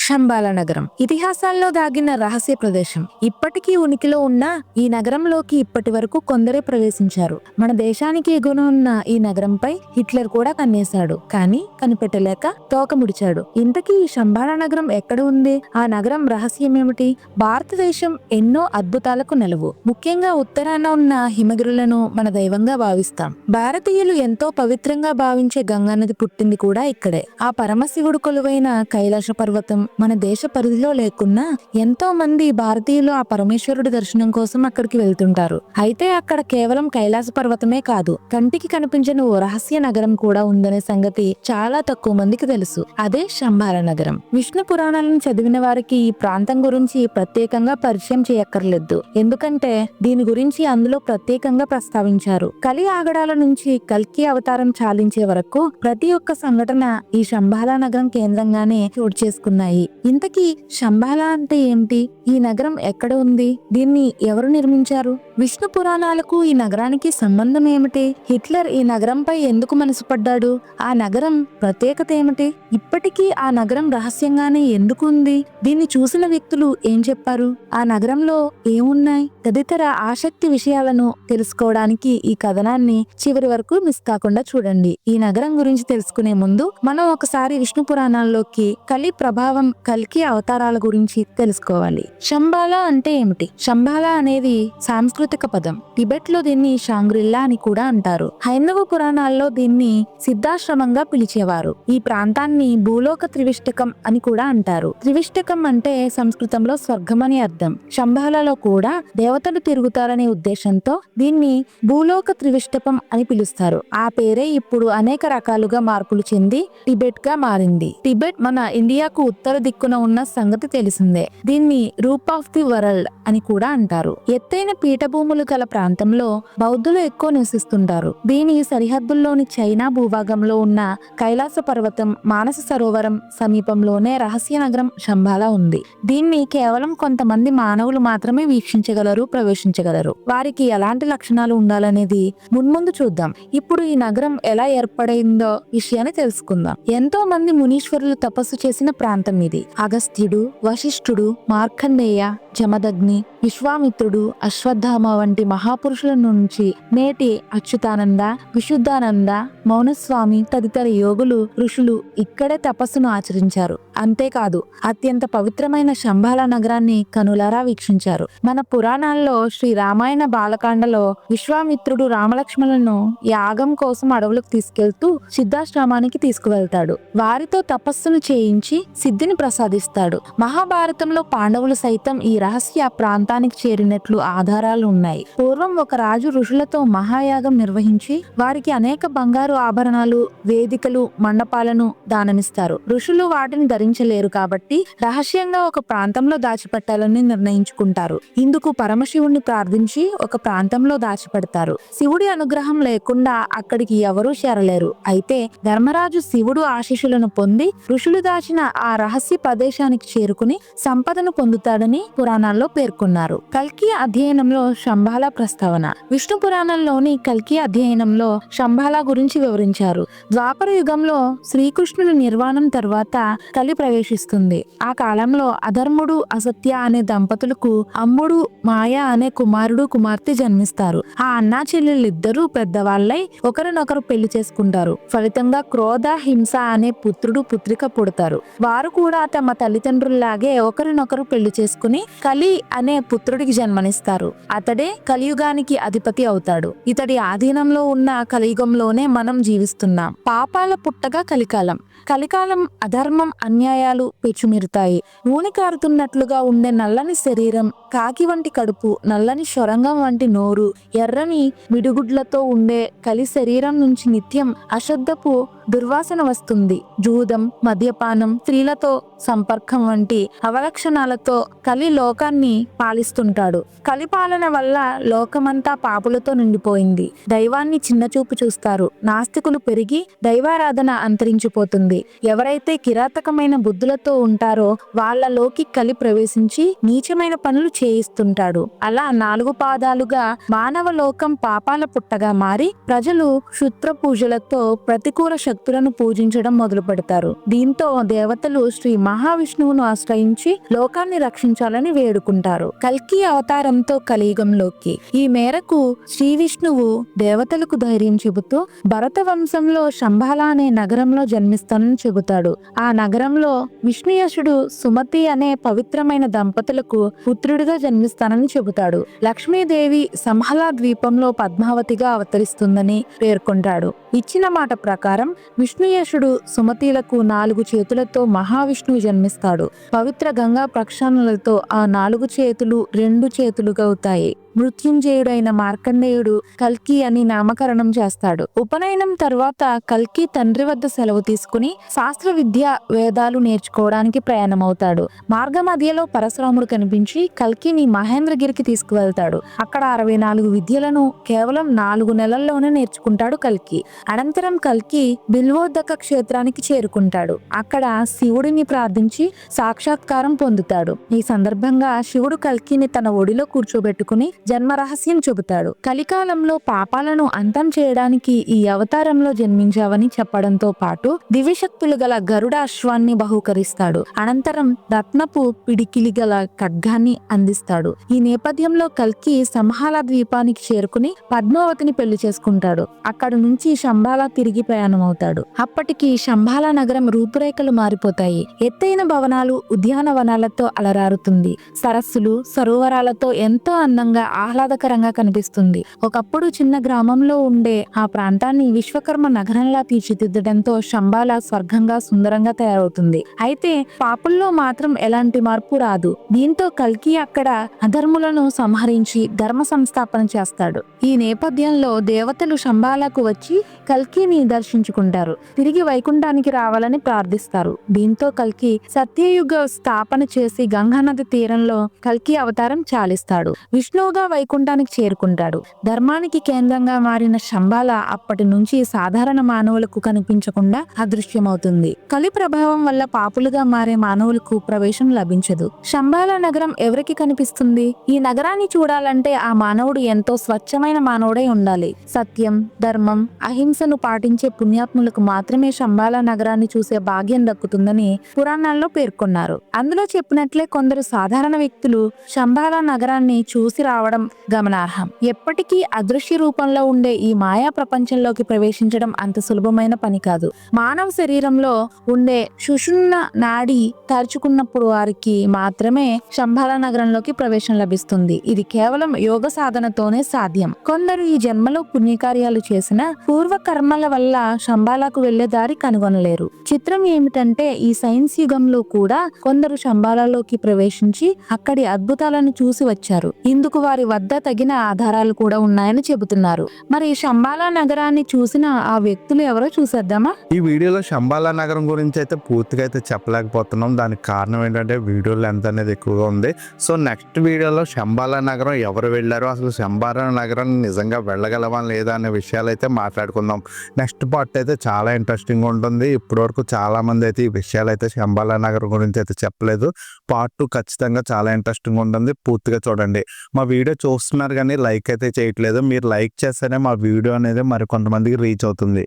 శంబాల నగరం ఇతిహాసాల్లో దాగిన రహస్య ప్రదేశం. ఇప్పటికీ ఉనికిలో ఉన్న ఈ నగరంలోకి ఇప్పటి వరకు కొందరే ప్రవేశించారు. మన దేశానికి ఎగున ఉన్న ఈ నగరంపై హిట్లర్ కూడా కన్నేశాడు, కానీ కనిపెట్టలేక తోక ముడిచాడు. ఇంతకీ ఈ శంబాల నగరం ఎక్కడ ఉంది? ఆ నగరం రహస్యం ఏమిటి? భారతదేశం ఎన్నో అద్భుతాలకు నెలవు. ముఖ్యంగా ఉత్తరాన ఉన్న హిమగిరులను మన దైవంగా భావిస్తాం. భారతీయులు ఎంతో పవిత్రంగా భావించే గంగానది పుట్టింది కూడా ఇక్కడే. ఆ పరమశివుడు కొలువైన కైలాస పర్వతం మన దేశ పరిధిలో లేకున్నా ఎంతో మంది భారతీయులు ఆ పరమేశ్వరుడి దర్శనం కోసం అక్కడికి వెళ్తుంటారు. అయితే అక్కడ కేవలం కైలాస పర్వతమే కాదు, కంటికి కనిపించని ఓ రహస్య నగరం కూడా ఉందనే సంగతి చాలా తక్కువ మందికి తెలుసు. అదే శంబాల నగరం. విష్ణు పురాణాలను చదివిన వారికి ఈ ప్రాంతం గురించి ప్రత్యేకంగా పరిచయం చేయక్కర్లేదు, ఎందుకంటే దీని గురించి అందులో ప్రత్యేకంగా ప్రస్తావించారు. కలి ఆగడాల నుంచి కల్కి అవతారం చాలించే వరకు ప్రతి ఒక్క సంఘటన ఈ శంబాల నగరం కేంద్రంగానే చోటు చేసుకున్నాయి. ఇంతకీ శంబాల అంటే ఏమిటి? ఈ నగరం ఎక్కడ ఉంది? దీన్ని ఎవరు నిర్మించారు? విష్ణు పురాణాలకు ఈ నగరానికి సంబంధం ఏమిటి? హిట్లర్ ఈ నగరంపై ఎందుకు మనసు పడ్డాడు? ఆ నగరం ప్రత్యేకత ఏమిటి? ఇప్పటికీ ఆ నగరం రహస్యంగానే ఎందుకు ఉంది? దీన్ని చూసిన వ్యక్తులు ఏం చెప్పారు? ఆ నగరంలో ఏమున్నాయి? తదితర ఆసక్తి విషయాలను తెలుసుకోవడానికి ఈ కథనాన్ని చివరి వరకు మిస్ కాకుండా చూడండి. ఈ నగరం గురించి తెలుసుకునే ముందు మనం ఒకసారి విష్ణు పురాణాల్లోకి కలి ప్రభావం, కల్కి అవతారాల గురించి తెలుసుకోవాలి. శంబాల అంటే ఏమిటి? శంబాల అనేది సాంస్కృతిక పదం. టిబెట్ లో దీన్ని షాంగ్రిల్లా అని కూడా అంటారు. హైందవ పురాణాల్లో దీన్ని సిద్ధాశ్రమంగా పిలిచేవారు. ఈ ప్రాంతాన్ని భూలోక త్రివిష్టకం అని కూడా అంటారు. త్రివిష్టకం అంటే సంస్కృతంలో స్వర్గం అని అర్థం. శంబాలలో కూడా దేవతలు తిరుగుతారనే ఉద్దేశంతో దీన్ని భూలోక త్రివిష్టకం అని పిలుస్తారు. ఆ పేరే ఇప్పుడు అనేక రకాలుగా మార్పులు చెంది టిబెట్ గా మారింది. టిబెట్ మన ఇండియాకు ఉత్తర దిక్కున ఉన్న సంగతి తెలిసిందే. దీన్ని రూప్ ఆఫ్ ది వరల్డ్ అని కూడా అంటారు. ఎత్తైన పీఠభూములు గల ప్రాంతంలో బౌద్ధులు ఎక్కువ నివసిస్తుంటారు. దీని సరిహద్దుల్లోని చైనా భూభాగంలో ఉన్న కైలాస పర్వతం, మానస సరోవరం సమీపంలోనే రహస్య నగరం శంబాల ఉంది. దీన్ని కేవలం కొంతమంది మానవులు మాత్రమే వీక్షించగలరు, ప్రవేశించగలరు. వారికి ఎలాంటి లక్షణాలు ఉండాలనేది మున్ముందు చూద్దాం. ఇప్పుడు ఈ నగరం ఎలా ఏర్పడిందో విషయాన్ని తెలుసుకుందాం. ఎంతో మంది మునీశ్వరులు తపస్సు చేసిన ప్రాంతం ఇది. అగస్త్యుడు, వశిష్ఠుడు, మార్కండేయ, జమదగ్ని, విశ్వామిత్రుడు, అశ్వత్థామ వంటి మహాపురుషుల నుంచి నేటి అచ్యుతానంద, విశుద్ధానంద, మౌనస్వామి తదితర యోగులు, ఋషులు ఇక్కడే తపస్సును ఆచరించారు. అంతేకాదు అత్యంత పవిత్రమైన శంబాల నగరాన్ని కనులారా వీక్షించారు. మన పురాణాల్లో శ్రీ రామాయణ బాలకాండలో విశ్వామిత్రుడు రామలక్ష్మణులను యాగం కోసం అడవులకు తీసుకెళ్తూ సిద్ధాశ్రమానికి తీసుకువెళ్తాడు. వారితో తపస్సును చేయించి సిద్ధిని ప్రసాదిస్తాడు. మహాభారతంలో పాండవులు సైతం ఈ రహస్య ప్రాంతానికి చేరినట్లు ఆధారాలు ఉన్నాయి. పూర్వం ఒక రాజు ఋషులతో మహాయాగం నిర్వహించి వారికి అనేక బంగారు ఆభరణాలు, వేదికలు, మండపాలను దానమిస్తారు. ఋషులు వాటిని ధరించలేరు కాబట్టి రహస్యంగా ఒక ప్రాంతంలో దాచిపెట్టాలని నిర్ణయించుకుంటారు. ఇందుకు పరమశివుణ్ణి ప్రార్థించి ఒక ప్రాంతంలో దాచిపెడతారు. శివుడి అనుగ్రహం లేకుండా అక్కడికి ఎవరూ చేరలేరు. అయితే ధర్మరాజు శివుడు ఆశీస్సులను పొంది ఋషులు దాచిన ఆ రహస్య ప్రదేశానికి చేరుకుని సంపదను పొందుతాడని పురాణాల్లో పేర్కొన్నారు. కల్కి అధ్యయనంలో శంబాల ప్రస్తావన. విష్ణు పురాణంలోని కల్కి అధ్యయనంలో శంబాల గురించి వివరించారు. ద్వాపర యుగంలో శ్రీకృష్ణుని నిర్వాణం తర్వాత కలి ప్రవేశిస్తుంది. ఆ కాలంలో అధర్ముడు, అసత్య అనే దంపతులకు అమ్ముడు, మాయ అనే కుమారుడు, కుమార్తె జన్మిస్తారు. ఆ అన్నా చెల్లెళ్ళిద్దరూ పెద్దవాళ్ళై ఒకరినొకరు పెళ్లి చేసుకుంటారు. ఫలితంగా క్రోధ, హింస అనే పుత్రుడు, పుత్రిక పుడతారు. వారు కూడా తమ తల్లిదండ్రుల్లాగే ఒకరినొకరు పెళ్లి చేసుకుని కలి అనే పుత్రుడికి జన్మనిస్తారు. అతడే కలియుగానికి అధిపతి అవుతాడు. ఇతడి ఆధీనంలో ఉన్న కలియుగంలోనే మనం జీవిస్తున్నాం. పాపాల పుట్టగా కలికాలం. కలికాలం అధర్మం, అన్యాయాలు పెచ్చుమిరుతాయి. నూనె కారుతున్నట్లుగా ఉండే నల్లని శరీరం, కాకి వంటి కడుపు, నల్లని సొరంగం వంటి నోరు, ఎర్రని మిడుగుడ్లతో ఉండే కలి శరీరం నుంచి నిత్యం అశుద్ధపు దుర్వాసన వస్తుంది. జూదం, మద్యపానం, స్త్రీలతో సంపర్కం వంటి అవలక్షణాలతో కలి లోకాన్ని పాలిస్తుంటాడు. కలి పాలన వల్ల లోకమంతా పాపులతో నిండిపోయింది. దైవాన్ని చిన్నచూపు చూస్తారు. నాస్తికులు పెరిగి దైవారాధన అంతరించిపోతుంది. ఎవరైతే కిరాతకమైన బుద్ధులతో ఉంటారో వాళ్ళలోకి కలి ప్రవేశించి నీచమైన పనులు చేయిస్తుంటాడు. అలా 4 పాదాలుగా మానవ లోకం పాపాల పుట్టగా మారి ప్రజలు క్షుద్ర పూజలతో ప్రతికూల శక్తులను పూజించడం మొదలు పెడతారు. దీంతో దేవతలు శ్రీ మహావిష్ణువును ఆశ్రయించి లోకాన్ని రక్షించాలని వేడుకుంటారు. కల్కి అవతారంతో కలియుగంలోకి. ఈ మేరకు శ్రీ విష్ణువు దేవతలకు ధైర్యం చెబుతూ భరత వంశంలో శంబాల అనే నగరంలో జన్మిస్తానని చెబుతాడు. ఆ నగరంలో విష్ణుయశుడు సుమతి అనే పవిత్రమైన దంపతులకు పుత్రుడిగా జన్మిస్తానని చెబుతాడు. లక్ష్మీదేవి సంహలా ద్వీపంలో పద్మావతిగా అవతరిస్తుందని పేర్కొంటాడు. ఇచ్చిన మాట ప్రకారం విష్ణుయశుడు సుమతిలకు 4 చేతులతో మహావిష్ణువు జన్మిస్తాడు. పవిత్ర గంగా ప్రక్షాళనలతో ఆ 4 చేతులు 2 చేతులుగా అవుతాయి. మృత్యుంజయుడైన మార్కండేయుడు కల్కి అని నామకరణం చేస్తాడు. ఉపనయనం తర్వాత కల్కి తండ్రి వద్ద సెలవు తీసుకుని శాస్త్ర విద్య వేదాలు నేర్చుకోవడానికి ప్రయాణమవుతాడు. మార్గ మధ్యలో పరశురాముడు కనిపించి కల్కిని మహేంద్రగిరికి తీసుకువెళ్తాడు. అక్కడ 64 విద్యలను కేవలం 4 నెలల్లోనే నేర్చుకుంటాడు కల్కి. అనంతరం కల్కి బిల్వోదక క్షేత్రానికి చేరుకుంటాడు. అక్కడ శివుడిని ప్రార్థించి సాక్షాత్కారం పొందుతాడు. ఈ సందర్భంగా శివుడు కల్కిని తన ఒడిలో కూర్చోబెట్టుకుని జన్మ రహస్యం చెబుతాడు. కలికాలంలో పాపాలను అంతం చేయడానికి ఈ అవతారంలో జన్మించావని చెప్పడంతో పాటు దివ్యశక్తులు గల గరుడ అశ్వాన్ని బహూకరిస్తాడు. అనంతరం రత్నపు పిడికిలి గల ఖడ్గాన్ని అందిస్తాడు. ఈ నేపథ్యంలో కల్కి సంహాల ద్వీపానికి చేరుకుని పద్మావతిని పెళ్లి చేసుకుంటాడు. అక్కడి నుంచి శంబాల తిరిగి ప్రయాణమవుతాడు. అప్పటికి శంబాల నగరం రూపురేఖలు మారిపోతాయి. ఎత్తైన భవనాలు, ఉద్యానవనాలతో అలరారుతుంది. సరస్సులు, సరోవరాలతో ఎంతో అందంగా ఆహ్లాదకరంగా కనిపిస్తుంది. ఒకప్పుడు చిన్న గ్రామంలో ఉండే ఆ ప్రాంతాన్ని విశ్వకర్మ నగరంలా తీర్చిదిద్దడంతో శంబాల స్వర్గంగా సుందరంగా తయారవుతుంది. అయితే పాపుల్లో మాత్రం ఎలాంటి మార్పు రాదు. దీంతో కల్కి అక్కడ అధర్ములను సంహరించి ధర్మ సంస్థాపన చేస్తాడు. ఈ నేపథ్యంలో దేవతలు శంబాలకు వచ్చి కల్కిని దర్శించుకుంటారు. తిరిగి వైకుంఠానికి రావాలని ప్రార్థిస్తారు. దీంతో కల్కి సత్యయుగ స్థాపన చేసి గంగానది తీరంలో కల్కి అవతారం చాలిస్తాడు. విష్ణువుగా వైకుంఠానికి చేరుకుంటాడు. ధర్మానికి కేంద్రంగా మారిన శంబాల అప్పటి నుంచి సాధారణ మానవులకు కనిపించకుండా అదృశ్యమవుతుంది. కలి ప్రభావం వల్ల పాపులుగా మారే మానవులకు ప్రవేశం లభించదు. శంబాల నగరం ఎవరికి కనిపిస్తుంది? ఈ నగరాన్ని చూడాలంటే ఆ మానవుడు ఎంతో స్వచ్ఛమైన మానవుడై ఉండాలి. సత్యం, ధర్మం, అహింసను పాటించే పుణ్యాత్ములకు మాత్రమే శంబాల నగరాన్ని చూసే భాగ్యం దక్కుతుందని పురాణాల్లో పేర్కొన్నారు. అందులో చెప్పినట్లే కొందరు సాధారణ వ్యక్తులు శంబాల నగరాన్ని చూసి రావడం గమనార్హం. ఎప్పటికీ అదృశ్య రూపంలో ఉండే ఈ మాయా ప్రపంచంలోకి ప్రవేశించడం అంత సులభమైన పని కాదు. మానవ శరీరంలో ఉండే సుషుమ్న నాడి తరుచుకున్నప్పుడు వారికి మాత్రమే శంబాల నగరంలోకి ప్రవేశం లభిస్తుంది. ఇది కేవలం యోగ సాధనతోనే సాధ్యం. కొందరు ఈ జన్మలో పుణ్యకార్యాలు చేసిన పూర్వ కర్మల వల్ల శంబాలకు వెళ్లే దారి కనుగొనలేరు. చిత్రం ఏమిటంటే ఈ సైన్స్ యుగంలో కూడా కొందరు శంబాలలోకి ప్రవేశించి అక్కడి అద్భుతాలను చూసి వచ్చారు. ఇందుకు వారి వద్ద తగిన ఆధారాలు కూడా ఉన్నాయని చెబుతున్నారు. మరి శంబాల నగరాన్ని చూసిన ఆ వ్యక్తులు ఎవరో చూసేద్దామా? ఈ వీడియోలో శంబాల నగరం గురించి అయితే పూర్తిగా అయితే చెప్పలేకపోతున్నాం. దానికి కారణం ఏంటంటే వీడియో లెంత్ అనేది ఎక్కువగా ఉంది. సో నెక్స్ట్ వీడియోలో శంబాల నగరం ఎవరు వెళ్ళారో, అసలు శంబాల నగరం నిజంగా వెళ్ళగలవా లేదా అనే విషయాలు అయితే మాట్లాడుకుందాం. నెక్స్ట్ పార్ట్ అయితే చాలా ఇంట్రెస్టింగ్ ఉంటుంది. ఇప్పటి వరకు చాలా మంది అయితే ఈ విషయాలు అయితే శంబాల నగరం గురించి అయితే చెప్పలేదు. పార్ట్ 2 ఖచ్చితంగా చాలా ఇంట్రెస్టింగ్ ఉంటుంది. పూర్తిగా చూడండి. మా వీడియో చూస్తున్నారు కానీ లైక్ అయితే చేయట్లేదు. మీరు లైక్ చేస్తేనే మా వీడియో అనేది మరి కొంతమందికి రీచ్ అవుతుంది.